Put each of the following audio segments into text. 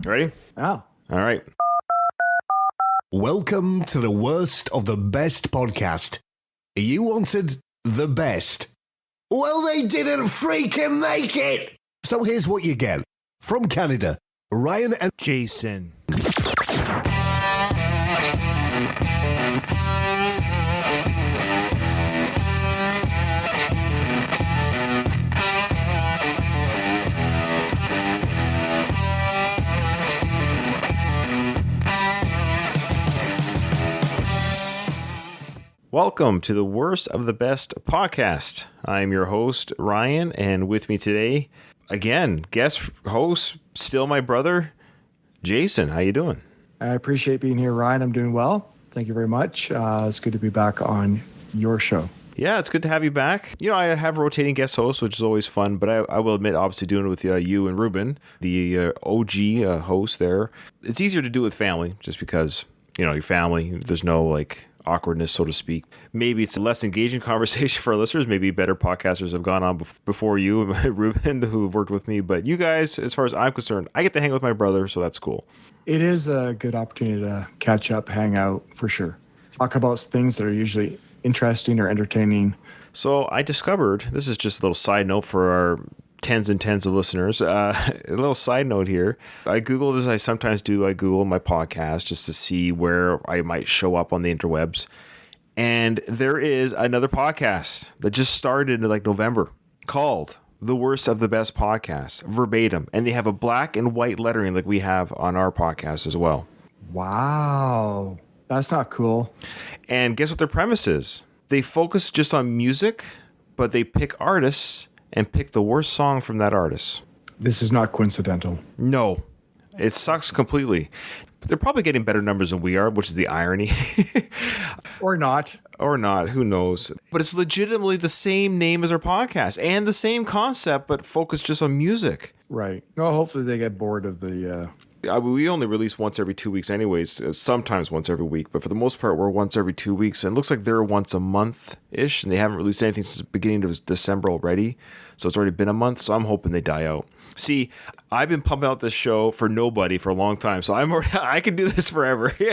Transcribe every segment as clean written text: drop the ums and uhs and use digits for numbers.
Ready? Oh. All right. Welcome to the worst of the best podcast. You wanted the best. Well, they didn't freaking make it. So here's what you get. From Canada, Ryan and Jason. Welcome to the Worst of the Best podcast. I'm your host, Ryan, and with me today, again, guest host, still my brother, Jason. How you doing? I appreciate being here, Ryan. I'm doing well. Thank you very much. It's good to be back on your show. Yeah, it's good to have you back. You know, I have rotating guest hosts, which is always fun, but I will admit, obviously, doing it with you and Ruben, the OG host there, it's easier to do with family just because, you know, your family, there's no, like, awkwardness, so to speak. Maybe it's a less engaging conversation for our listeners. Maybe better podcasters have gone on before you, Ruben, who have worked with me. But you guys, as far as I'm concerned, I get to hang with my brother, so that's cool. It is a good opportunity to catch up, hang out, for sure. Talk about things that are usually interesting or entertaining. So I discovered, this is just a little side note for our tens and tens of listeners. A little side note here. I Googled, as I sometimes do, I Google my podcast just to see where I might show up on the interwebs. And there is another podcast that just started in like November called The Worst of the Best Podcast, verbatim. And they have a black and white lettering like we have on our podcast as well. Wow. That's not cool. And guess what their premise is? They focus just on music, but they pick artists and pick the worst song from that artist. This is not coincidental. No, it sucks completely. But they're probably getting better numbers than we are, which is the irony. Or not. Or not, who knows? But it's legitimately the same name as our podcast and the same concept, but focused just on music. Right. Well, hopefully they get bored of the... We only release once every 2 weeks anyways, sometimes once every week, but for the most part, we're once every 2 weeks, and it looks like they're once a month-ish, and they haven't released anything since the beginning of December already, so it's already been a month, so I'm hoping they die out. See, I've been pumping out this show for nobody for a long time, so I can do this forever. You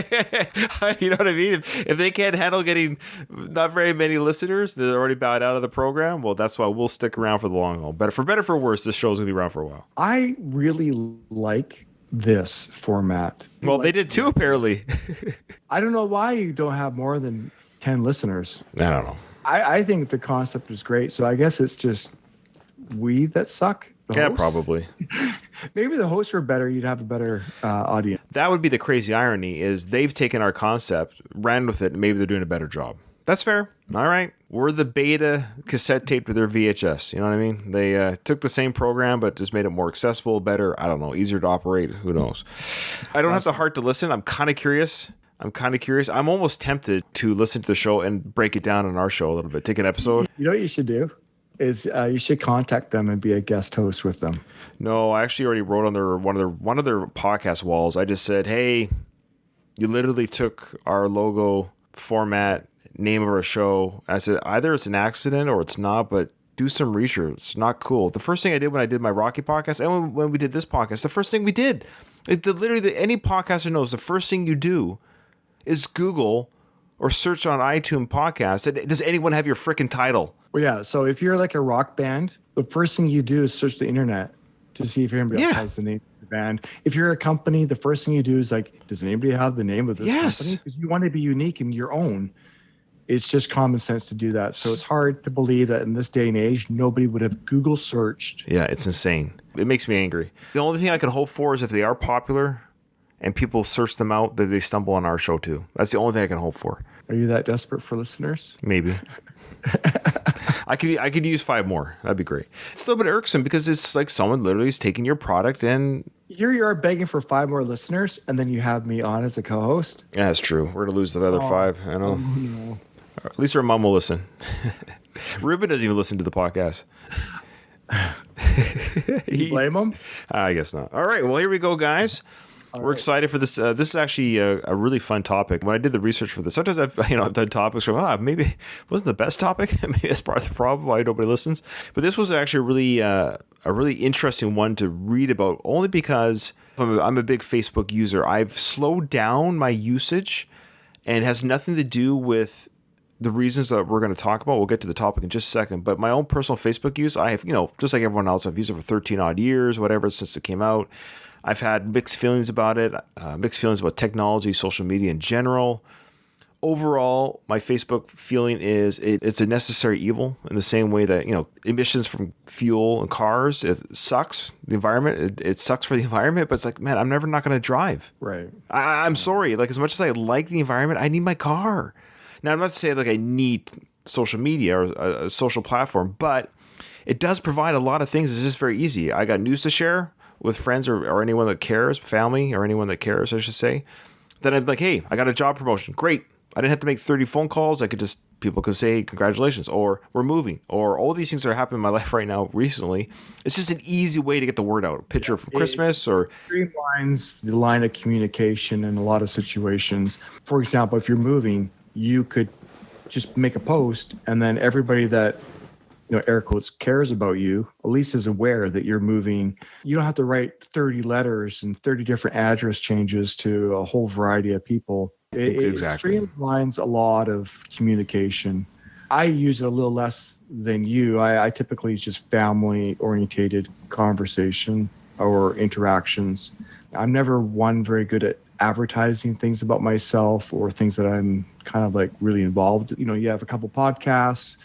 know what I mean? If they can't handle getting not very many listeners, they're already bowed out of the program, well, that's why we'll stick around for the long haul. But for better or for worse, this show's going to be around for a while. I really like this format. Well, they did too, apparently. I don't know why you don't have more than 10 listeners. I don't know. I think the concept is great. So I guess it's just we that suck. Yeah, probably. Maybe the hosts were better. You'd have a better audience. That would be the crazy irony is they've taken our concept, ran with it, and maybe they're doing a better job. That's fair. All right. We're the beta cassette tape to their VHS. You know what I mean? They took the same program, but just made it more accessible, better. I don't know. Easier to operate. Who knows? I don't have the heart to listen. I'm kind of curious. I'm almost tempted to listen to the show and break it down on our show a little bit. Take an episode. You know what you should do? Is you should contact them and be a guest host with them. No, I actually already wrote on one of their podcast walls. I just said, hey, you literally took our logo format, name of our show. I said, either it's an accident or it's not, but do some research. It's not cool. The first thing I did when I did my Rocky podcast and when we did this podcast, the first thing we did, literally any podcaster knows the first thing you do is Google or search on iTunes podcast. Does anyone have your freaking title? Well, yeah. So if you're like a rock band, the first thing you do is search the internet to see if anybody else has the name of the band. If you're a company, the first thing you do is like, does anybody have the name of this company? Because you want to be unique in your own. It's just common sense to do that. So it's hard to believe that in this day and age, nobody would have Google searched. Yeah, it's insane. It makes me angry. The only thing I can hope for is if they are popular and people search them out, that they stumble on our show too. That's the only thing I can hope for. Are you that desperate for listeners? Maybe. I could use 5 more. That'd be great. It's a little bit irksome because it's like someone literally is taking your product and... Here you are begging for 5 more listeners, and then you have me on as a co-host. Yeah, that's true. We're going to lose the other 5. I know. No. At least our mom will listen. Ruben doesn't even listen to the podcast. You blame him? I guess not. All right. Well, here we go, guys. We're excited for this. This is actually a really fun topic. When I did the research for this, sometimes I've done topics from maybe it wasn't the best topic. Maybe that's part of the problem why nobody listens. But this was actually a really interesting one to read about, only because I'm a big Facebook user. I've slowed down my usage, and it has nothing to do with the reasons that we're going to talk about. We'll get to the topic in just a second. But my own personal Facebook use, I have, just like everyone else, I've used it for 13 odd years, whatever, since it came out. I've had mixed feelings about it, mixed feelings about technology, social media in general. Overall, my Facebook feeling is it's a necessary evil in the same way that, emissions from fuel and cars, it sucks. The environment, it sucks for the environment, but it's like, man, I'm never not going to drive. Right. I'm sorry. Like, as much as I like the environment, I need my car. Now, I'm not saying like I need social media or a social platform, but it does provide a lot of things. It's just very easy. I got news to share with friends or anyone that cares, family or anyone that cares, I should say. Then I'm like, hey, I got a job promotion. Great. I didn't have to make 30 phone calls. People could say, congratulations, or we're moving, or all these things that are happening in my life right now recently. It's just an easy way to get the word out. A picture from Christmas or... It streamlines the line of communication in a lot of situations. For example, if you're moving, you could just make a post, and then everybody that, air quotes, cares about you, at least is aware that you're moving. You don't have to write 30 letters and 30 different address changes to a whole variety of people. Exactly. It streamlines a lot of communication. I use it a little less than you. I typically it's just family-orientated conversation or interactions. I'm never very good at advertising things about myself or things that I'm kind of like really involved. You have a couple podcasts,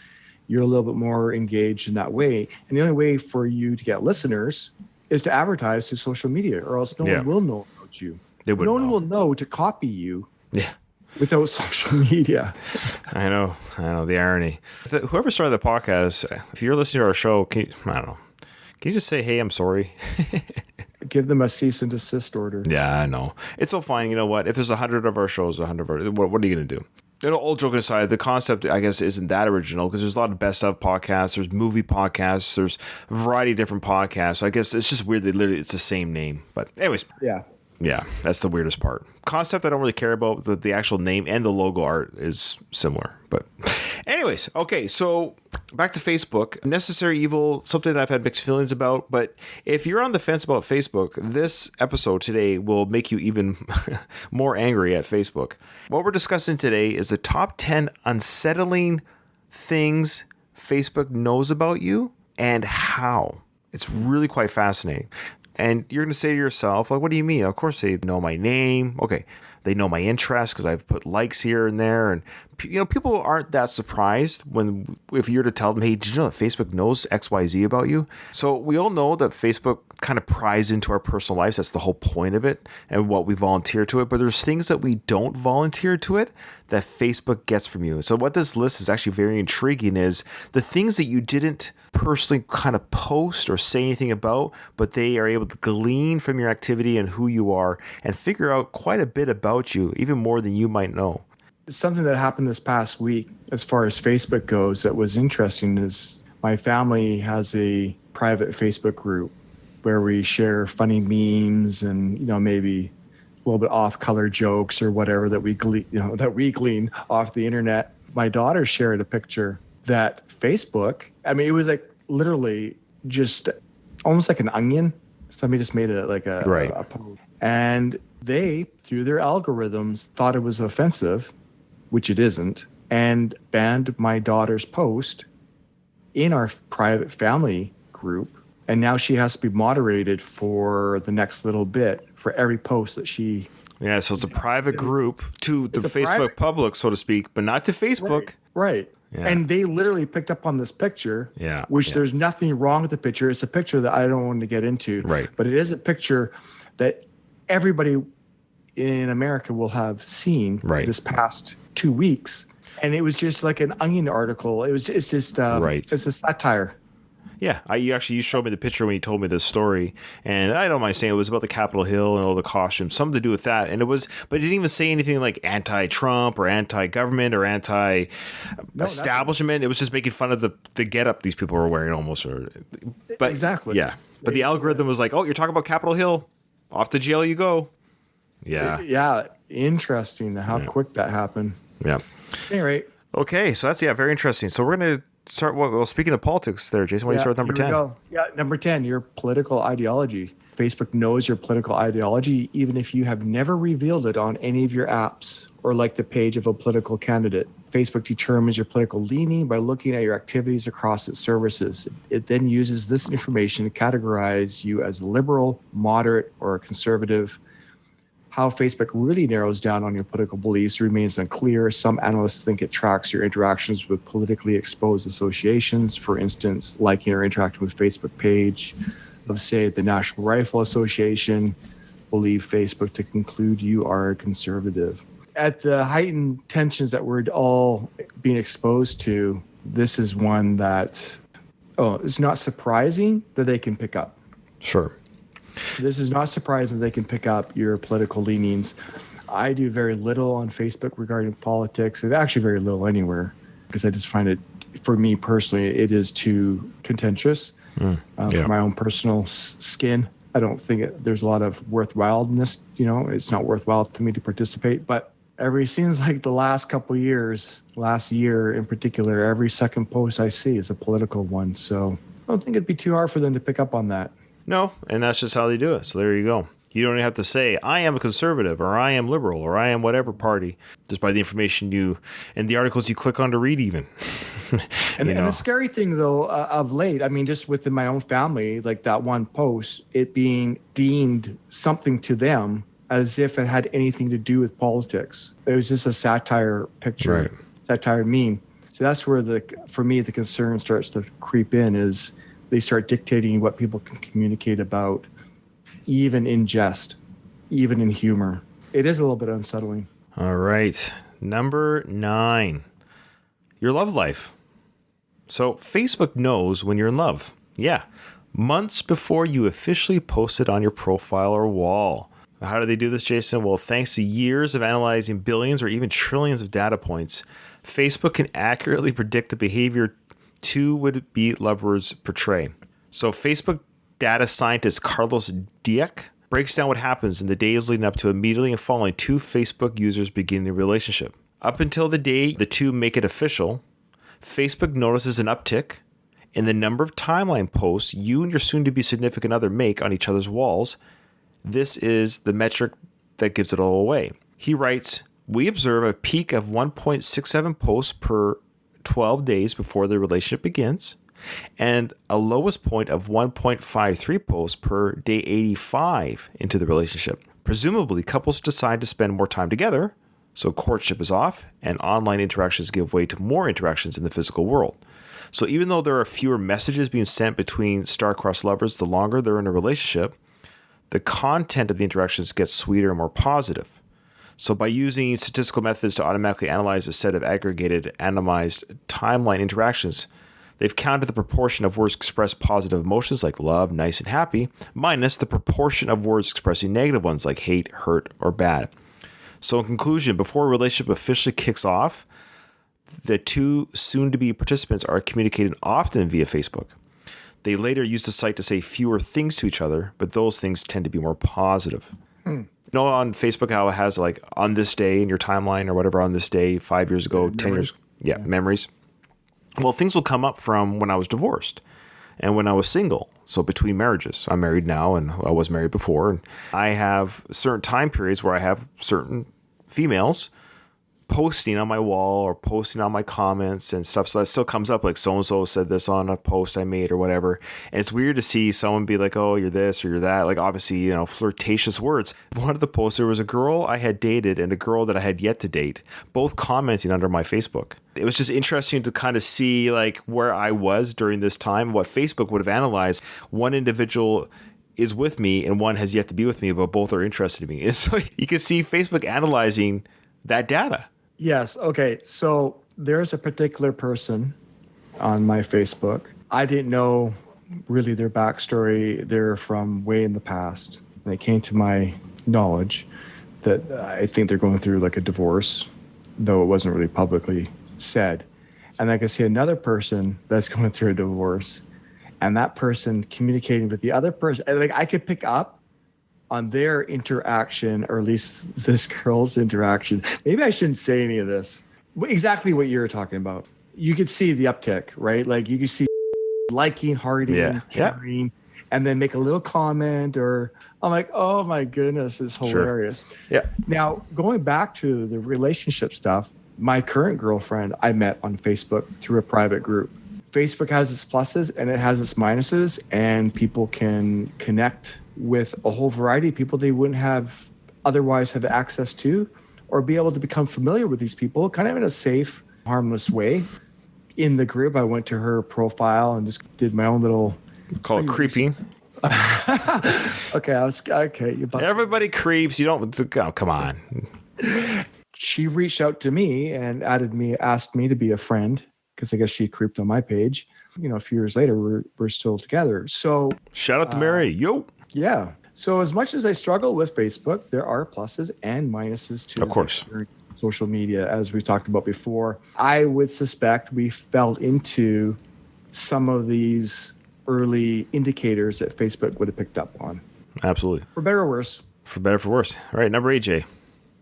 you're a little bit more engaged in that way. And the only way for you to get listeners is to advertise through social media, or else no one will know about you. No one will know to copy you. Yeah. Without social media. I know the irony. Whoever started the podcast, if you're listening to our show, can you just say, hey, I'm sorry? Give them a cease and desist order. Yeah, I know. It's all fine. You know what? If there's 100 of our shows, 100 of our, what are you going to do? All joking aside, the concept, I guess, isn't that original because there's a lot of best of podcasts, there's movie podcasts, there's a variety of different podcasts. I guess it's just weird that literally it's the same name. But anyways. Yeah, that's the weirdest part. Concept I don't really care about. The actual name and the logo art is similar. But anyways, okay, so back to Facebook. Necessary evil, something that I've had mixed feelings about. But if you're on the fence about Facebook, this episode today will make you even more angry at Facebook. What we're discussing today is the top 10 unsettling things Facebook knows about you and how. It's really quite fascinating. And you're going to say to yourself, like, what do you mean? Of course they know my name. Okay, they know my interests because I've put likes here and there. And, people aren't that surprised if you're to tell them, hey, did you know that Facebook knows XYZ about you? So we all know that Facebook kind of pries into our personal lives. That's the whole point of it and what we volunteer to it. But there's things that we don't volunteer to it that Facebook gets from you. So what this list is actually very intriguing is the things that you didn't personally kind of post or say anything about, but they are able to glean from your activity and who you are and figure out quite a bit about you, even more than you might know. Something that happened this past week, as far as Facebook goes, that was interesting is my family has a private Facebook group where we share funny memes and, maybe a little bit off-color jokes or whatever that we glean off the internet. My daughter shared a picture that Facebook, it was like literally just almost like an onion. Somebody just made it like a post. And they, through their algorithms, thought it was offensive, which it isn't, and banned my daughter's post in our private family group. And now she has to be moderated for the next little bit for every post that she... Yeah, so it's a private group to the Facebook public, so to speak, but not to Facebook. Right. Yeah. And they literally picked up on this picture, which there's nothing wrong with the picture. It's a picture that I don't want to get into. Right. But it is a picture that everybody in America will have seen this past 2 weeks. And it was just like an Onion article. It's just it's a satire. Yeah, you showed me the picture when you told me this story, and I don't mind saying it was about the Capitol Hill and all the costumes, something to do with that. And but it didn't even say anything like anti-Trump or anti-government or anti-establishment. It was just making fun of the getup these people were wearing, almost. But exactly. Yeah, but the algorithm was like, "Oh, you're talking about Capitol Hill, off to jail you go." Yeah. Yeah. Interesting how quick that happened. Yeah. Anyway. Okay, so that's very interesting. So we're gonna start. Well, speaking of politics, there, Jason, why don't you start with number 10? Yeah, number 10. Your political ideology. Facebook knows your political ideology, even if you have never revealed it on any of your apps or like the page of a political candidate. Facebook determines your political leaning by looking at your activities across its services. It then uses this information to categorize you as liberal, moderate, or conservative. How Facebook really narrows down on your political beliefs remains unclear. Some analysts think it tracks your interactions with politically exposed associations. For instance, liking or interacting with Facebook page of, say, the National Rifle Association, believe Facebook to conclude you are a conservative. At the heightened tensions that we're all being exposed to, this is one that, it's not surprising that they can pick up. Sure. This is not surprising that they can pick up your political leanings. I do very little on Facebook regarding politics, and actually very little anywhere, because I just find it, for me personally, it is too contentious for my own personal skin. I don't think there's a lot of worthwhileness. It's not worthwhile to me to participate. But seems like the last couple of years, last year in particular, every second post I see is a political one. So I don't think it'd be too hard for them to pick up on that. No, and that's just how they do it. So there you go. You don't even have to say, I am a conservative, or I am liberal, or I am whatever party, just by the information and the articles you click on to read even. And the scary thing, though, of late, I mean, just within my own family, like that one post, it being deemed something to them as if it had anything to do with politics. It was just a satire picture, right. Satire meme. So that's where for me, the concern starts to creep in, is they start dictating what people can communicate about, even in jest, even in humor. It is a little bit unsettling. All right. Number 9, your love life. So Facebook knows when you're in love. Yeah. Months before you officially post it on your profile or wall. How do they do this, Jason? Well, thanks to years of analyzing billions or even trillions of data points, Facebook can accurately predict the behavior two would-be lovers portray. So Facebook data scientist Carlos Dieck breaks down what happens in the days leading up to immediately and following two Facebook users beginning a relationship. Up until the day the two make it official, Facebook notices an uptick in the number of timeline posts you and your soon-to-be significant other make on each other's walls. This is the metric that gives it all away. He writes, we observe a peak of 1.67 posts per 12 days before the relationship begins, and a lowest point of 1.53 posts per day 85 into the relationship. Presumably, couples decide to spend more time together, so courtship is off, and online interactions give way to more interactions in the physical world. So even though there are fewer messages being sent between star-crossed lovers the longer they're in a relationship, the content of the interactions gets sweeter and more positive. So by using statistical methods to automatically analyze a set of aggregated, anonymized timeline interactions, they've counted the proportion of words express positive emotions like love, nice, and happy, minus the proportion of words expressing negative ones like hate, hurt, or bad. So in conclusion, before a relationship officially kicks off, the two soon-to-be participants are communicating often via Facebook. They later use the site to say fewer things to each other, but those things tend to be more positive. You know, on Facebook, how it has like on this day in your timeline or whatever, on this day, 5 years ago, 10 years. Yeah, memories. Well, things will come up from when I was divorced and when I was single. So between marriages, I'm married now and I was married before. And I have certain time periods where I have certain females posting on my wall or posting on my comments and stuff. So that still comes up, like so-and-so said this on a post I made or whatever. And it's weird to see someone be like, oh, you're this or you're that. Like obviously, you know, flirtatious words. One of the posts, there was a girl I had dated and a girl that I had yet to date, both commenting under my Facebook. It was just interesting to kind of see like where I was during this time, what Facebook would have analyzed. One individual is with me and one has yet to be with me, but both are interested in me. And so you can see Facebook analyzing that data. Yes. Okay. So there's a particular person on my Facebook. I didn't know really their backstory. They're from way in the past. And it came to my knowledge that I think they're going through like a divorce, though it wasn't really publicly said. And I can see another person that's going through a divorce and that person communicating with the other person. Like I could pick up on their interaction, or at least this girl's interaction. Maybe I shouldn't say any of this. Exactly what you're talking about. You could see the uptick, right? Like you could see liking, hearting, sharing, and then make a little comment, or I'm like, oh my goodness, it's hilarious. Sure. Yeah. Now, going back to the relationship stuff, my current girlfriend I met on Facebook through a private group. Facebook has its pluses and it has its minuses, and people can connect with a whole variety of people they wouldn't have otherwise have access to, or be able to become familiar with these people kind of in a safe, harmless way. In the group, I went to her profile and just did my own little... Call it creeping. Okay. Everybody creeps. You don't... Oh, come on. She reached out to me and asked me to be a friend, because I guess she creeped on my page. A few years later, we're still together. So shout out to Mary. Yo. Yeah. So as much as I struggle with Facebook, there are pluses and minuses to of course social media, as we talked about before. I would suspect we fell into some of these early indicators that Facebook would have picked up on. Absolutely. For better or worse. For better or for worse. All right, number 8, Jay.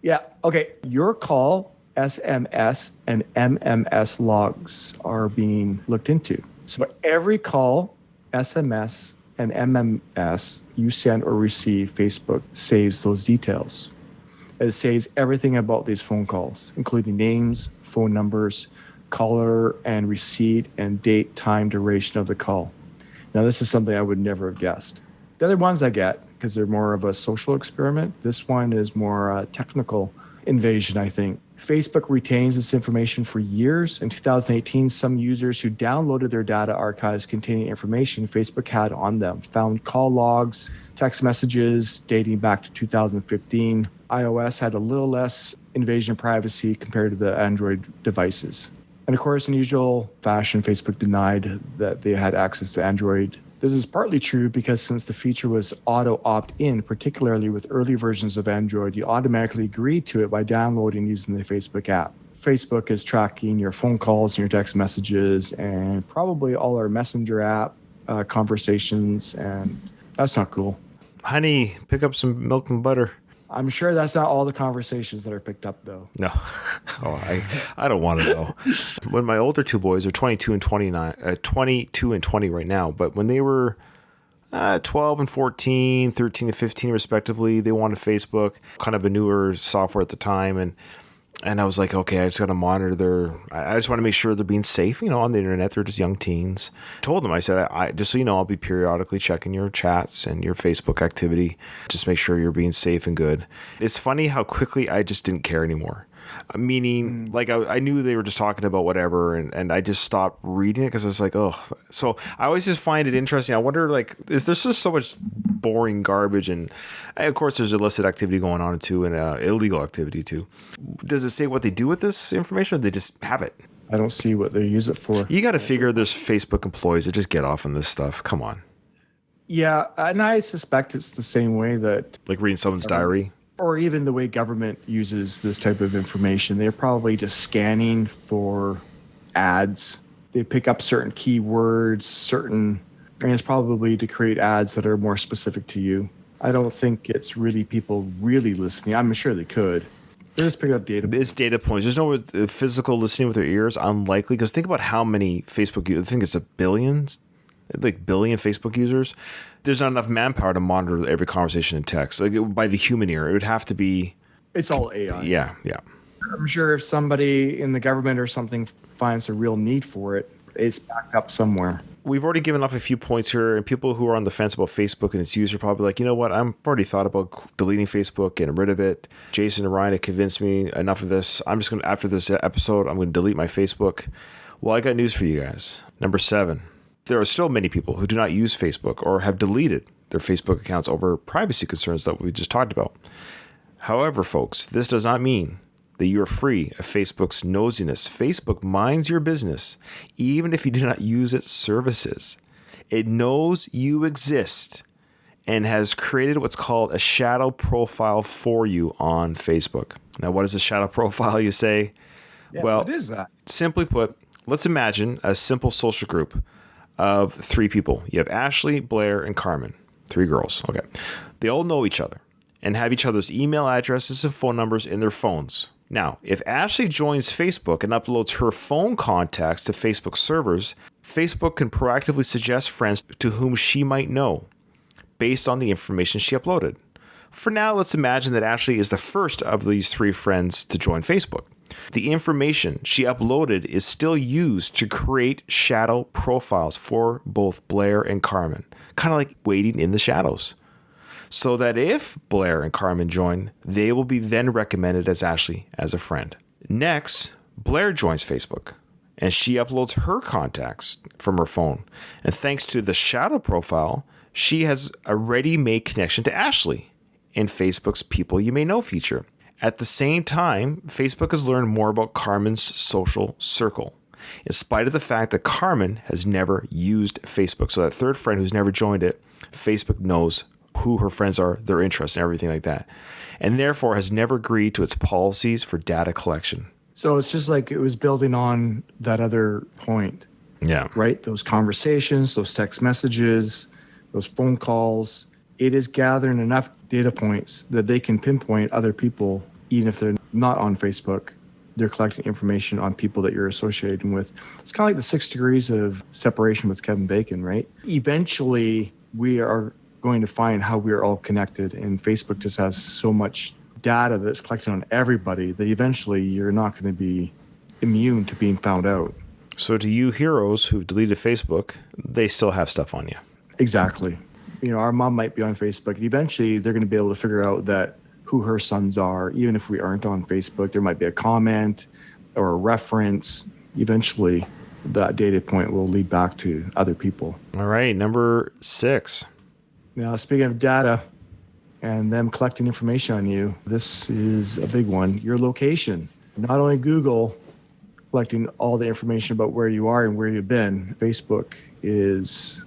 Yeah. Okay. Your call, SMS, and MMS logs are being looked into. So every call, SMS, and MMS you send or receive, Facebook saves those details. It saves everything about these phone calls, including names, phone numbers, caller and receipt, and date, time, duration of the call. Now, this is something I would never have guessed. The other ones I get, because they're more of a social experiment. This one is more technical invasion, I think. Facebook retains this information for years. In 2018, some users who downloaded their data archives containing information Facebook had on them found call logs, text messages dating back to 2015. iOS had a little less invasion of privacy compared to the Android devices. And of course, in usual fashion, Facebook denied that they had access to Android. This is partly true because since the feature was auto opt-in, particularly with early versions of Android, you automatically agreed to it by downloading using the Facebook app. Facebook is tracking your phone calls and your text messages and probably all our Messenger app conversations, and that's not cool. Honey, pick up some milk and butter. I'm sure that's not all the conversations that are picked up, though. No. I don't want to know. When my older two boys are 22 and 20 right now, but when they were 12 and 14, 13 and 15 respectively, they wanted Facebook, kind of a newer software at the time, and I was like, okay, I just got to monitor I just want to make sure they're being safe, on the internet. They're just young teens. I told them, I said, I just so you know, I'll be periodically checking your chats and your Facebook activity. Just make sure you're being safe and good. It's funny how quickly I just didn't care anymore. Meaning, like, I knew they were just talking about whatever, and I just stopped reading it because I was like, oh. So I always just find it interesting. I wonder, like, is there just so much boring garbage? And of course, there's illicit activity going on too, and illegal activity too. Does it say what they do with this information, or they just have it? I don't see what they use it for. You got to figure there's Facebook employees that just get off on this stuff. Come on. Yeah, and I suspect it's the same way that... Like reading someone's diary? Or even the way government uses this type of information. They're probably just scanning for ads. They pick up certain keywords, and it's probably to create ads that are more specific to you. I don't think it's really people really listening. I'm sure they could. They're just picking up data points. It's data points. There's no physical listening with their ears. Unlikely. Because think about how many Facebook users. I think it's billion Facebook users. There's not enough manpower to monitor every conversation in text. Like by the human ear, it would have to be. It's all AI. Yeah. I'm sure if somebody in the government or something finds a real need for it, it's backed up somewhere. We've already given off a few points here, and people who are on the fence about Facebook and its use are probably like, you know what? I've already thought about deleting Facebook, getting rid of it. Jason and Ryan have convinced me enough of this. I'm just going to, after this episode, I'm going to delete my Facebook. Well, I got news for you guys. Number 7. There are still many people who do not use Facebook or have deleted their Facebook accounts over privacy concerns that we just talked about. However, folks, this does not mean that you are free of Facebook's nosiness. Facebook minds your business, even if you do not use its services. It knows you exist and has created what's called a shadow profile for you on Facebook. Now, what is a shadow profile, you say? Yeah, well, what is that? Simply put, let's imagine a simple social group of 3 people. You have Ashley, Blair, and Carmen. 3 girls. Okay. They all know each other and have each other's email addresses and phone numbers in their phones. Now, if Ashley joins Facebook and uploads her phone contacts to Facebook servers, Facebook can proactively suggest friends to whom she might know. based on the information she uploaded. For now, let's imagine that Ashley is the first of these 3 friends to join Facebook. The information she uploaded is still used to create shadow profiles for both Blair and Carmen, kind of like waiting in the shadows. So that if Blair and Carmen join, they will be then recommended as Ashley as a friend. Next, Blair joins Facebook, and she uploads her contacts from her phone. And thanks to the shadow profile, she has a ready-made connection to Ashley in Facebook's People You May Know feature. At the same time, Facebook has learned more about Carmen's social circle, in spite of the fact that Carmen has never used Facebook. So that third friend who's never joined it, Facebook knows who her friends are, their interests, and everything like that, and therefore has never agreed to its policies for data collection. So it's just like it was building on that other point. Yeah. Right? Those conversations, those text messages, those phone calls. It is gathering enough data points that they can pinpoint other people, even if they're not on Facebook. They're collecting information on people that you're associating with. It's kind of like the 6 degrees of separation with Kevin Bacon, right? Eventually, we are going to find how we are all connected, and Facebook just has so much data that's collected on everybody that eventually you're not going to be immune to being found out. So to you heroes who've deleted Facebook, they still have stuff on you. Exactly. Our mom might be on Facebook, and eventually they're going to be able to figure out that who her sons are. Even if we aren't on Facebook, there might be a comment or a reference. Eventually, that data point will lead back to other people. All right, number 6. Now, speaking of data and them collecting information on you, this is a big one. Your location. Not only Google collecting all the information about where you are and where you've been, Facebook is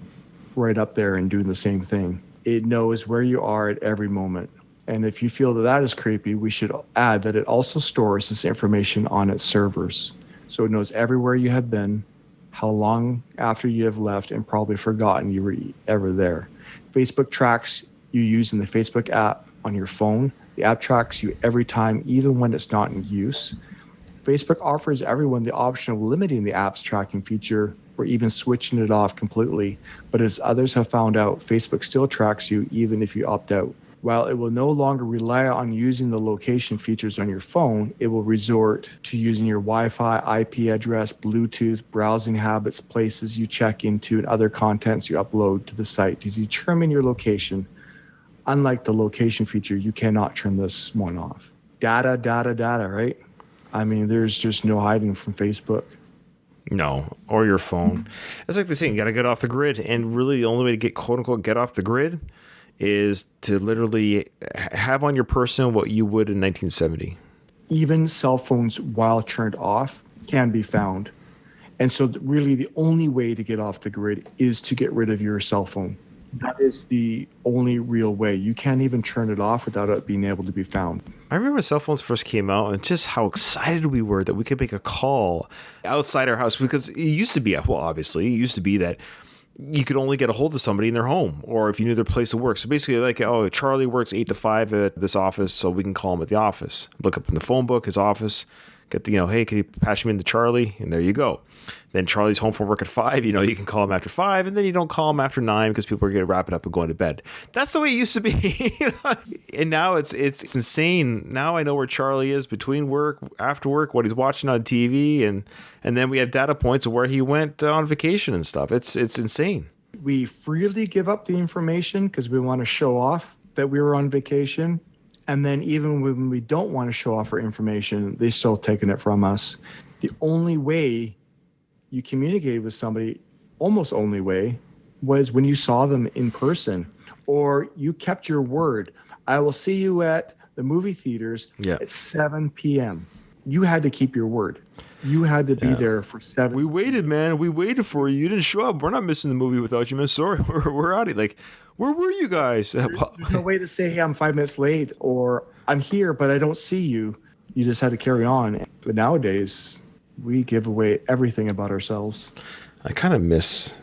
right up there and doing the same thing. It knows where you are at every moment. And if you feel that that is creepy, we should add that it also stores this information on its servers. So it knows everywhere you have been, how long after you have left, and probably forgotten you were ever there. Facebook tracks you using the Facebook app on your phone. The app tracks you every time, even when it's not in use. Facebook offers everyone the option of limiting the app's tracking feature or even switching it off completely. But as others have found out, Facebook still tracks you even if you opt out. While it will no longer rely on using the location features on your phone, it will resort to using your Wi-Fi, IP address, Bluetooth, browsing habits, places you check into, and other contents you upload to the site to determine your location. Unlike the location feature, you cannot turn this one off. Data, right? I mean, there's just no hiding from Facebook. No, or your phone. It's like they say, you got to get off the grid. And really the only way to get, quote unquote, get off the grid is to literally have on your person what you would in 1970. Even cell phones, while turned off, can be found. And so really the only way to get off the grid is to get rid of your cell phone. That is the only real way. You can't even turn it off without it being able to be found. I remember when cell phones first came out and just how excited we were that we could make a call outside our house, because it used to be, well, obviously, it used to be that you could only get a hold of somebody in their home or if you knew their place of work. So basically like, oh, Charlie works 8 to 5 at this office, so we can call him at the office. Look up in the phone book, his office, get the, hey, can you patch me into Charlie? And there you go. Then Charlie's home from work at 5, you can call him after 5, and then you don't call him after 9 because people are going to wrap it up and going to bed. That's the way it used to be. And now it's insane. Now I know where Charlie is between work, after work, what he's watching on TV, and then we have data points of where he went on vacation and stuff. It's insane. We freely give up the information because we want to show off that we were on vacation. And then even when we don't want to show off our information, they're still taking it from us. The only way you communicated with somebody, almost only way, was when you saw them in person or you kept your word. I will see you at the movie theaters at 7 p.m. You had to keep your word. You had to be there for 7. We waited, man. We waited for you. You didn't show up. We're not missing the movie without you, man. Sorry, we're out of here. Like, where were you guys? There's no way to say, hey, I'm 5 minutes late, or I'm here, but I don't see you. You just had to carry on. But nowadays, we give away everything about ourselves. I kind of miss.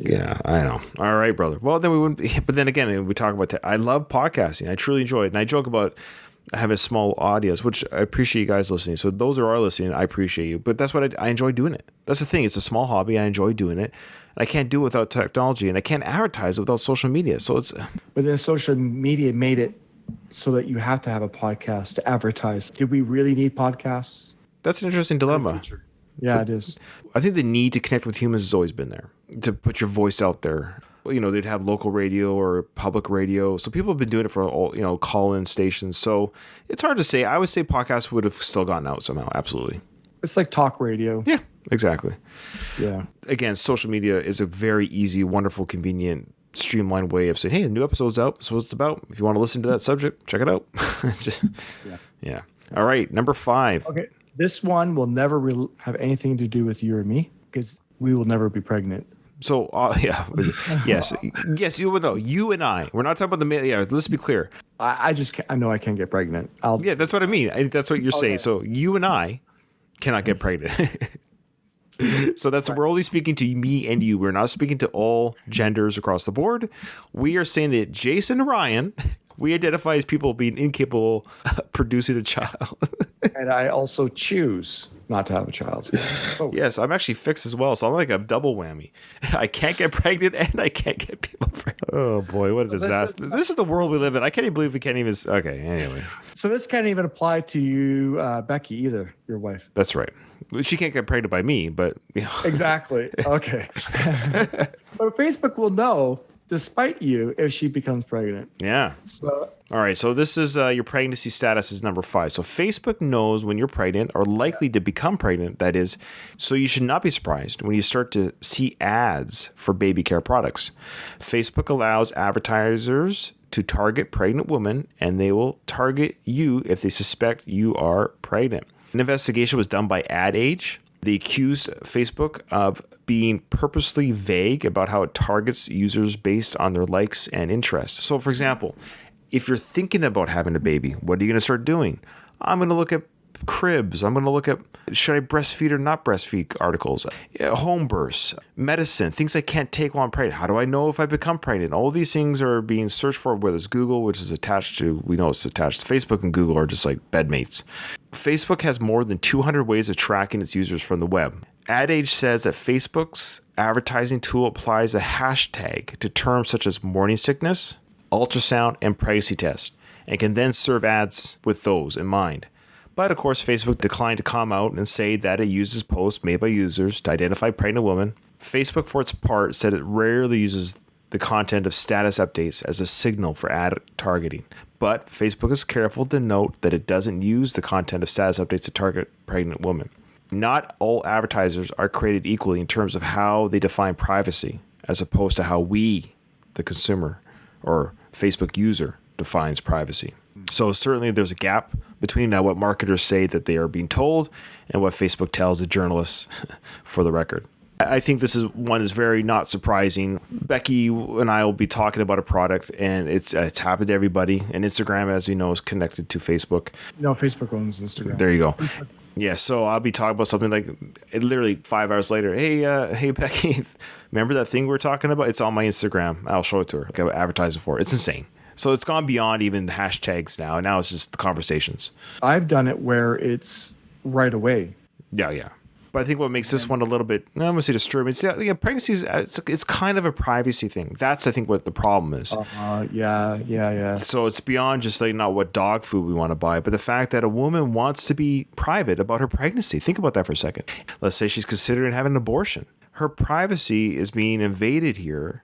Yeah, I know. All right, brother. Well, then we wouldn't. But then again, we talk about. I love podcasting. I truly enjoy it, and I joke about have a small audience, which I appreciate you guys listening. So those who are listening, I appreciate you. But that's what I enjoy doing it. That's the thing. It's a small hobby. I enjoy doing it. And I can't do it without technology, and I can't advertise it without social media. So it's. But then social media made it so that you have to have a podcast to advertise. Did we really need podcasts? That's an interesting dilemma. Yeah, it is. I think the need to connect with humans has always been there, to put your voice out there. You know, they'd have local radio or public radio. So people have been doing it for all, you know, call-in stations. So it's hard to say. I would say podcasts would have still gotten out somehow. Absolutely. It's like talk radio. Yeah, exactly. Yeah. Again, social media is a very easy, wonderful, convenient, streamlined way of saying, hey, a new episode's out. So what's it's about. If you want to listen to that subject, check it out. Yeah. All right. Number 5. Okay. This one will never have anything to do with you or me because we will never be pregnant. So, yes, you would know. You and I. We're not talking about the male. Yeah, let's be clear. I just can't, I know I can't get pregnant. Yeah, that's what I mean. That's what you're saying. So you and I cannot get pregnant. So we're only speaking to me and you. We're not speaking to all genders across the board. We are saying that Jason and Ryan, we identify as people being incapable of producing a child. And I also choose not to have a child. Oh. Yes, I'm actually fixed as well. So I'm like a double whammy. I can't get pregnant and I can't get people pregnant. Oh boy, what a disaster. This is the world we live in. I can't even believe we can't even. Okay, anyway. So this can't even apply to you, Becky, either, your wife. That's right. She can't get pregnant by me, but. You know. Exactly. Okay. But Facebook will know, despite you, if she becomes pregnant. Yeah. So. All right. So this is your pregnancy status is number 5. So Facebook knows when you're pregnant or likely to become pregnant, that is. So you should not be surprised when you start to see ads for baby care products. Facebook allows advertisers to target pregnant women, and they will target you if they suspect you are pregnant. An investigation was done by Ad Age. They accused Facebook of being purposely vague about how it targets users based on their likes and interests. So, for example, if you're thinking about having a baby, what are you going to start doing? I'm going to look at cribs. I'm going to look at should I breastfeed or not breastfeed articles, home births, medicine, things I can't take while I'm pregnant. How do I know if I become pregnant? All these things are being searched for, whether it's Google, which is attached to, we know it's attached to Facebook, and Google are just like bedmates. Facebook has more than 200 ways of tracking its users from the web. Ad Age says that Facebook's advertising tool applies a hashtag to terms such as morning sickness, ultrasound, and pregnancy test, and can then serve ads with those in mind. But of course, Facebook declined to come out and say that it uses posts made by users to identify pregnant women. Facebook, for its part, said it rarely uses the content of status updates as a signal for ad targeting. But Facebook is careful to note that it doesn't use the content of status updates to target pregnant women. Not all advertisers are created equally in terms of how they define privacy, as opposed to how we, the consumer or Facebook user, defines privacy. So certainly there's a gap between what marketers say that they are being told and what Facebook tells the journalists for the record. I think this is one is very not surprising. Becky and I will be talking about a product, and it's happened to everybody. And Instagram, as you know, is connected to Facebook. No, Facebook owns Instagram. There you go. Yeah, so I'll be talking about something like literally 5 hours later. Hey, Becky, remember that thing we were talking about? It's on my Instagram. I'll show it to her. Like I advertised it for. It's insane. So it's gone beyond even the hashtags now. Now it's just the conversations. I've done it where it's right away. Yeah. But I think what makes this one a little bit, I'm going to say disturbing. Pregnancy is it's kind of a privacy thing. That's, I think, what the problem is. Yeah. So it's beyond just like not what dog food we want to buy, but the fact that a woman wants to be private about her pregnancy. Think about that for a second. Let's say she's considering having an abortion. Her privacy is being invaded here.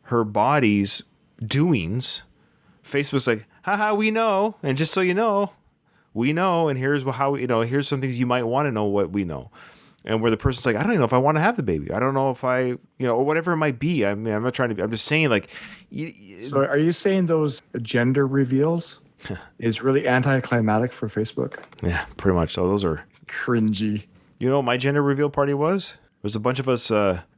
Her body's doings. Facebook's like, haha, we know. And just so you know, we know. And here's how, here's some things you might want to know what we know. And where the person's like, I don't even know if I want to have the baby. I don't know if I, or whatever it might be. I mean, I'm not trying to, I'm just saying like. So are you saying those gender reveals is really anticlimactic for Facebook? Yeah, pretty much. So those are cringy. You know what my gender reveal party was? It was a bunch of us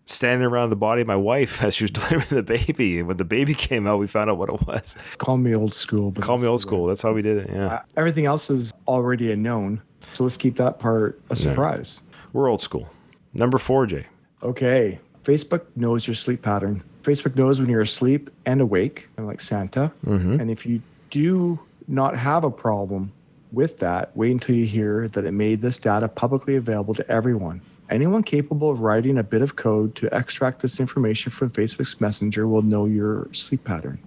standing around the body of my wife as she was delivering the baby. And when the baby came out, we found out what it was. Call me old school. Call me old school. That's how we did it, yeah. Everything else is already a known. So let's keep that part a surprise. Yeah. We're old school. Number 4, Jay. Okay. Facebook knows your sleep pattern. Facebook knows when you're asleep and awake, like Santa. Mm-hmm. And if you do not have a problem with that, wait until you hear that it made this data publicly available to everyone. Anyone capable of writing a bit of code to extract this information from Facebook's Messenger will know your sleep pattern.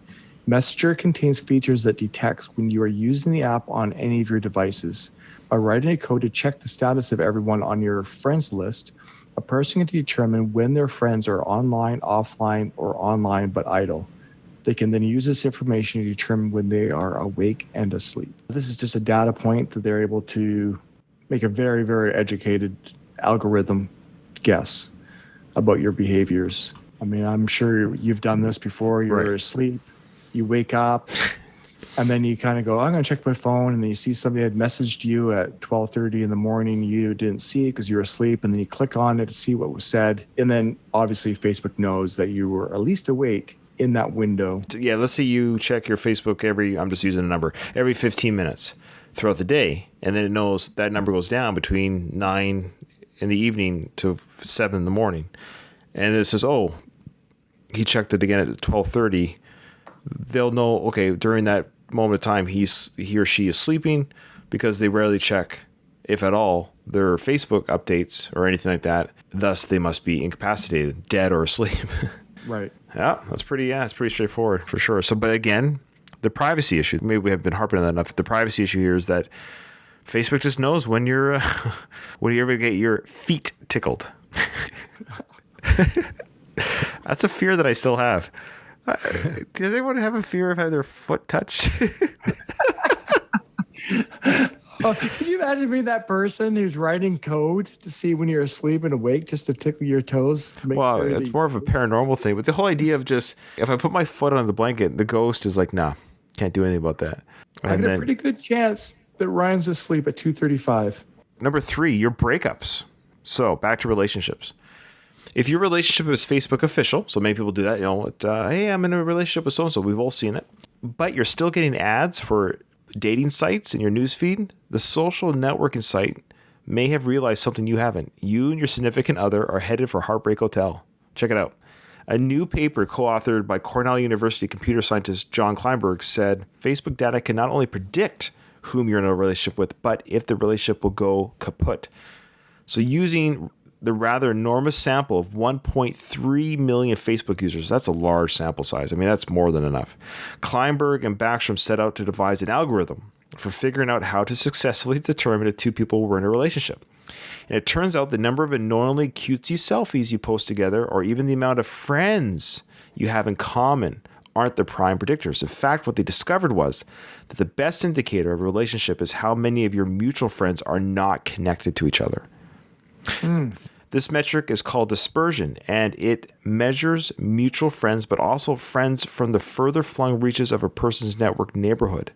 Messenger contains features that detects when you are using the app on any of your devices. By writing a code to check the status of everyone on your friends list, a person can determine when their friends are online, offline, or online but idle. They can then use this information to determine when they are awake and asleep. This is just a data point that they're able to make a very, very educated algorithm guess about your behaviors. I mean, I'm sure you've done this before. You're asleep, you wake up, and then you kind of go, I'm going to check my phone, and then you see somebody had messaged you at 12:30 in the morning. You didn't see it because you were asleep, and then you click on it to see what was said. And then obviously Facebook knows that you were at least awake in that window. Yeah, let's say you check your Facebook I'm just using a number, every 15 minutes throughout the day, and then it knows that number goes down between 9 in the evening to 7 in the morning. And it says, oh, he checked it again at 12:30. They'll know, okay, during that moment of time, he or she is sleeping, because they rarely check, if at all, their Facebook updates or anything like that. Thus, they must be incapacitated, dead, or asleep. Right. Yeah, it's pretty straightforward for sure. So, but again, the privacy issue, maybe we have been harping on that enough. The privacy issue here is that Facebook just knows when you're, when you ever get your feet tickled. That's a fear that I still have. Does anyone have a fear of having their foot touched? Oh, could you imagine being that person who's writing code to see when you're asleep and awake, just to tickle your toes? To make sure it's more of a paranormal thing. But the whole idea of just, if I put my foot on the blanket, the ghost is like, nah, can't do anything about that. I have a pretty good chance that Ryan's asleep at 2:35. Number 3, your breakups. So back to relationships. If your relationship is Facebook official, so many people do that, hey, I'm in a relationship with so-and-so, we've all seen it, but you're still getting ads for dating sites in your newsfeed, the social networking site may have realized something you haven't. You and your significant other are headed for Heartbreak Hotel. Check it out. A new paper co-authored by Cornell University computer scientist John Kleinberg said Facebook data can not only predict whom you're in a relationship with, but if the relationship will go kaput. So using the rather enormous sample of 1.3 million Facebook users, that's a large sample size. I mean, that's more than enough. Kleinberg and Backstrom set out to devise an algorithm for figuring out how to successfully determine if two people were in a relationship. And it turns out the number of annoyingly cutesy selfies you post together, or even the amount of friends you have in common, aren't the prime predictors. In fact, what they discovered was that the best indicator of a relationship is how many of your mutual friends are not connected to each other. This metric is called dispersion, and it measures mutual friends, but also friends from the further flung reaches of a person's network neighborhood.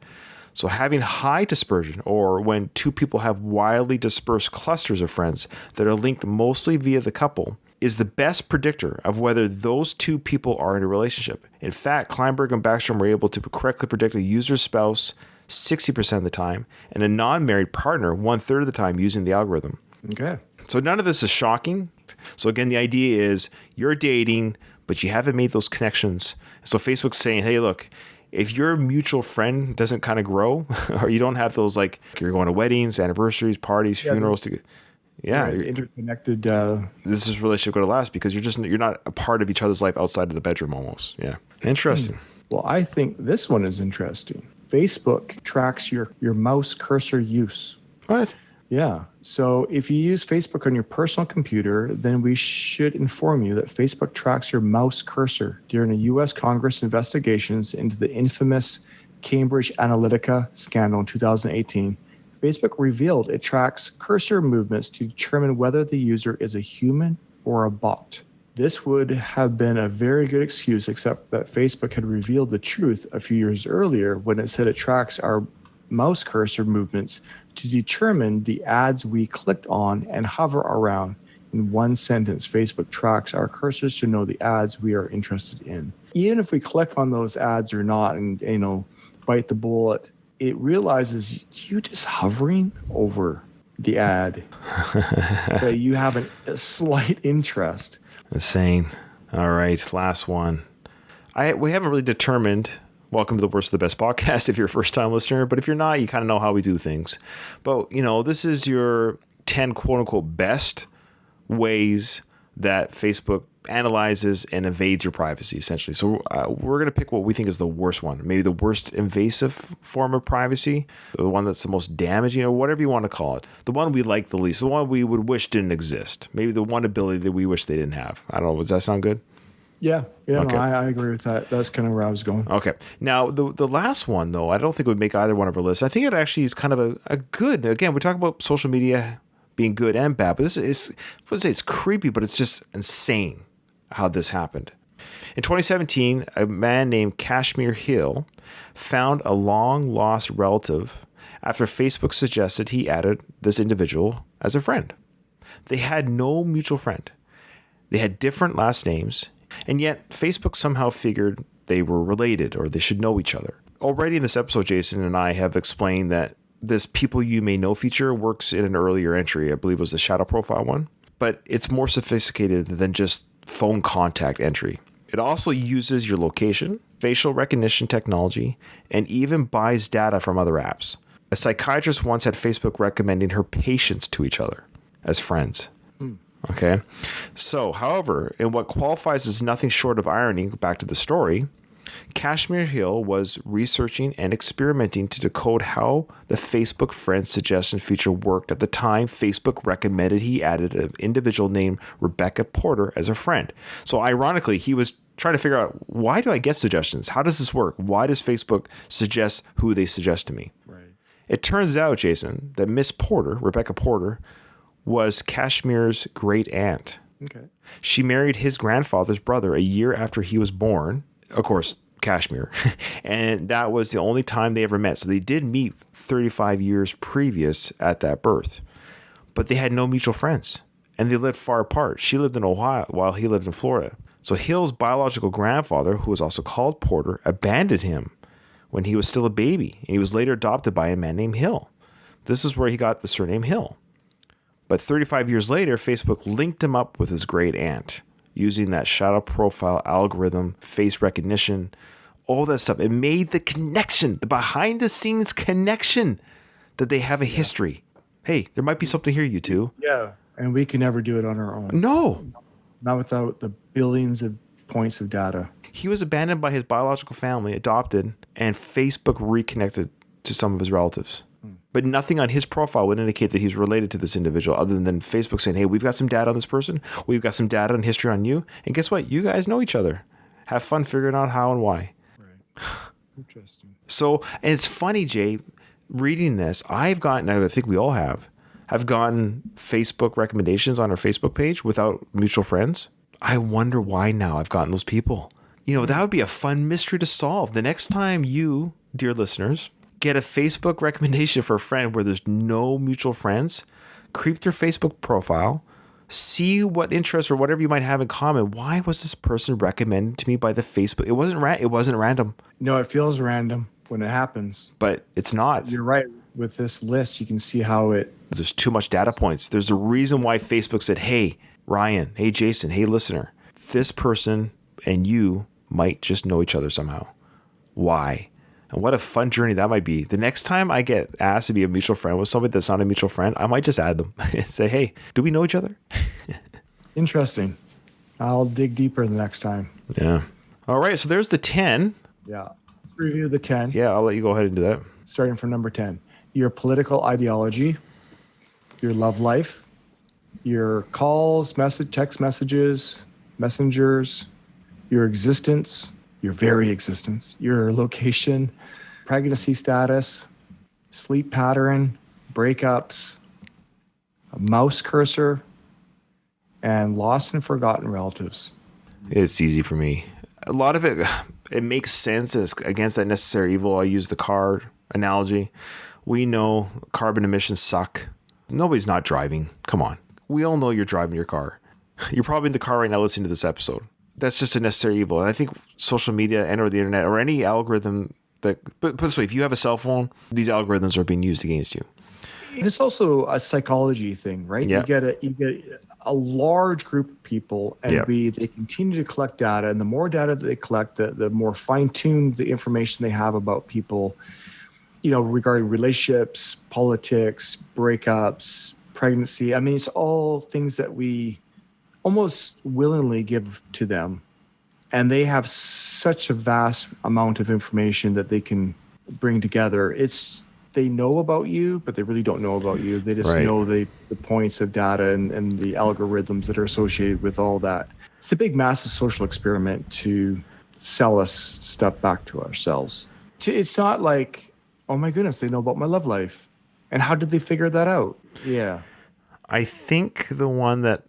So having high dispersion, or when two people have wildly dispersed clusters of friends that are linked mostly via the couple, is the best predictor of whether those two people are in a relationship. In fact, Kleinberg and Backstrom were able to correctly predict a user's spouse 60% of the time, and a non-married partner 1/3 of the time using the algorithm. Okay. So none of this is shocking. So again, the idea is you're dating, but you haven't made those connections. So Facebook's saying, hey, look, if your mutual friend doesn't kind of grow, or you don't have those, like, you're going to weddings, anniversaries, parties, funerals, interconnected. This is relationship going to last because you're not a part of each other's life outside of the bedroom almost. Yeah. Interesting. Well, I think this one is interesting. Facebook tracks your mouse cursor use. What? Yeah. So if you use Facebook on your personal computer, then we should inform you that Facebook tracks your mouse cursor during a U.S. Congress investigations into the infamous Cambridge Analytica scandal in 2018. Facebook revealed it tracks cursor movements to determine whether the user is a human or a bot. This would have been a very good excuse, except that Facebook had revealed the truth a few years earlier when it said it tracks our mouse cursor movements to determine the ads we clicked on and hover around. In one sentence, Facebook tracks our cursors to know the ads we are interested in. Even if we click on those ads or not and, bite the bullet, it realizes you just hovering over the ad that you have a slight interest. Insane. All right, last one. We haven't really determined Welcome to the Worst of the Best podcast if you're a first-time listener. But if you're not, you kind of know how we do things. But, this is your 10 quote-unquote best ways that Facebook analyzes and invades your privacy, essentially. So we're going to pick what we think is the worst one, maybe the worst invasive form of privacy, the one that's the most damaging, or whatever you want to call it, the one we like the least, the one we would wish didn't exist, maybe the one ability that we wish they didn't have. I don't know. Does that sound good? Yeah, Okay. No, I agree with that. That's kind of where I was going. Okay. Now, the last one, though, I don't think would make either one of our lists. I think it actually is kind of a good, again, we talk about social media being good and bad, but this is, I wouldn't say it's creepy, but it's just insane how this happened. In 2017, a man named Kashmir Hill found a long-lost relative after Facebook suggested he added this individual as a friend. They had no mutual friend. They had different last names, and yet Facebook somehow figured they were related or they should know each other. Already in this episode, Jason and I have explained that this people you may know feature works in an earlier entry. I believe it was the shadow profile one, but it's more sophisticated than just phone contact entry. It also uses your location, facial recognition technology, and even buys data from other apps. A psychiatrist once had Facebook recommending her patients to each other as friends. Okay. So, however, in what qualifies as nothing short of irony, back to the story, Kashmir Hill was researching and experimenting to decode how the Facebook friend suggestion feature worked at the time Facebook recommended he added an individual named Rebecca Porter as a friend. So ironically, he was trying to figure out, why do I get suggestions? How does this work? Why does Facebook suggest who they suggest to me? Right. It turns out, Jason, that Miss Porter, Rebecca Porter, was Kashmir's great aunt. Okay. She married his grandfather's brother a year after he was born. Of course, Kashmir. And that was the only time they ever met. So they did meet 35 years previous at that birth. But they had no mutual friends. And they lived far apart. She lived in Ohio while he lived in Florida. So Hill's biological grandfather, who was also called Porter, abandoned him when he was still a baby. And he was later adopted by a man named Hill. This is where he got the surname Hill. But 35 years later, Facebook linked him up with his great aunt using that shadow profile algorithm, face recognition, all that stuff. It made the connection, the behind the scenes connection that they have a history. Hey, there might be something here, you two. Yeah. And we can never do it on our own. No. Not without the billions of points of data. He was abandoned by his biological family, adopted, and Facebook reconnected to some of his relatives. But nothing on his profile would indicate that he's related to this individual other than Facebook saying, hey, we've got some data on this person. We've got some data and history on you. And guess what? You guys know each other. Have fun figuring out how and why. Right. Interesting. So, and it's funny, Jay, reading this, I've gotten, I think we all have gotten Facebook recommendations on our Facebook page without mutual friends. I wonder why now I've gotten those people. That would be a fun mystery to solve. The next time you, dear listeners, get a Facebook recommendation for a friend where there's no mutual friends, creep their Facebook profile, see what interests or whatever you might have in common. Why was this person recommended to me by the Facebook? It wasn't random. No, it feels random when it happens. But it's not. You're right. With this list, you can see how There's too much data points. There's a reason why Facebook said, hey, Ryan, hey, Jason, hey, listener, this person and you might just know each other somehow. Why? And what a fun journey that might be. The next time I get asked to be a mutual friend with somebody that's not a mutual friend, I might just add them and say, hey, do we know each other? Interesting. I'll dig deeper the next time. Yeah. All right. So there's the 10. Yeah. Let's review the 10. Yeah, I'll let you go ahead and do that. Starting from number 10. Your political ideology, your love life, your calls, text messages, messengers, your existence, your very existence, your location, pregnancy status, sleep pattern, breakups, a mouse cursor, and lost and forgotten relatives. It's easy for me. A lot of it makes sense. It's against that necessary evil. I use the car analogy. We know carbon emissions suck. Nobody's not driving. Come on. We all know you're driving your car. You're probably in the car right now listening to this episode. That's just a necessary evil. And I think social media and or the internet or any algorithm that, but put it this way, if you have a cell phone, these algorithms are being used against you. It's also a psychology thing, right? Yeah. You get a large group of people, and they continue to collect data, and the more data that they collect, the more fine-tuned the information they have about people, regarding relationships, politics, breakups, pregnancy. I mean, it's all things that we almost willingly give to them, and they have such a vast amount of information that they can bring together. They know about you, but they really don't know about you. They just know the points of data and the algorithms that are associated with all that. It's a big, massive social experiment to sell us stuff back to ourselves. It's not like, oh my goodness, they know about my love life. And how did they figure that out? Yeah. I think the one that,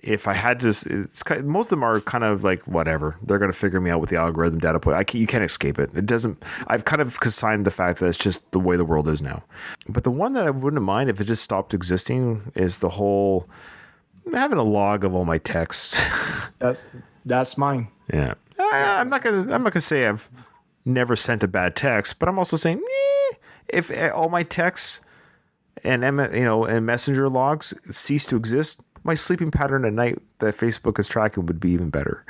if I had to, most of them are kind of like, whatever. They're going to figure me out with the algorithm data point. You can't escape it. It doesn't. I've kind of consigned the fact that it's just the way the world is now. But the one that I wouldn't mind if it just stopped existing is the whole having a log of all my texts. That's mine. Yeah. I'm not gonna say I've never sent a bad text, but I'm also saying, if all my texts and messenger logs cease to exist, my sleeping pattern at night that Facebook is tracking would be even better.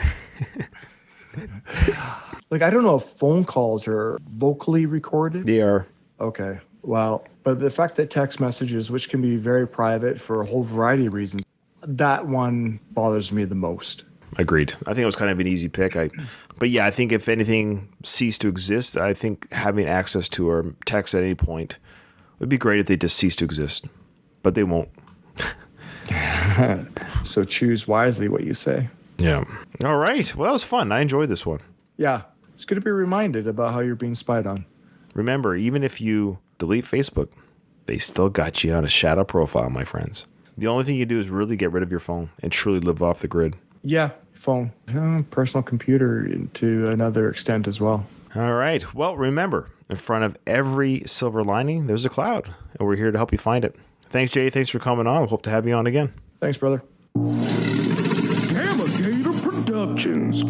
Like, I don't know if phone calls are vocally recorded. They are. Okay. Well, but the fact that text messages, which can be very private for a whole variety of reasons, that one bothers me the most. Agreed. I think it was kind of an easy pick. But yeah, I think if anything ceased to exist, I think having access to our text at any point would be great if they just cease to exist. But they won't. So choose wisely what you say. Yeah. All right. Well, that was fun. I enjoyed this one. Yeah. It's good to be reminded about how you're being spied on. Remember, even if you delete Facebook, they still got you on a shadow profile, my friends. The only thing you do is really get rid of your phone and truly live off the grid. Yeah. Phone. Personal computer to another extent as well. All right. Well, remember, in front of every silver lining, there's a cloud, and we're here to help you find it. Thanks, Jay. Thanks for coming on. Hope to have you on again. Thanks, brother. Gamma Gator Productions.